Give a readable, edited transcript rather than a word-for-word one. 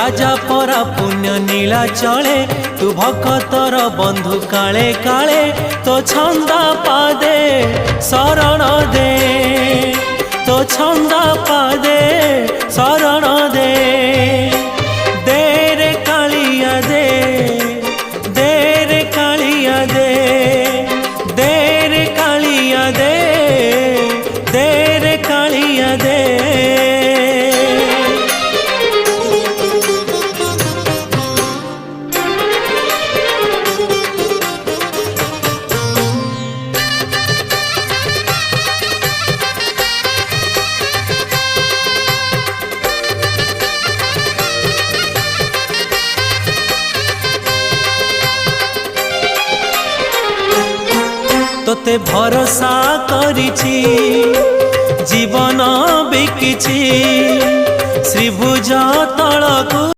राजा परा पुण्य नीला चले तू भक्तर बंधु काले काले तो छंदा पादे शरण दे तो छंदा पादे शरण दे दे रे कालिया दे रे कालिया दे रे कालिया दे रे कालिया दे। तोते भरोसा करिछि जीवन बिकिछि श्रीभुज तलकु।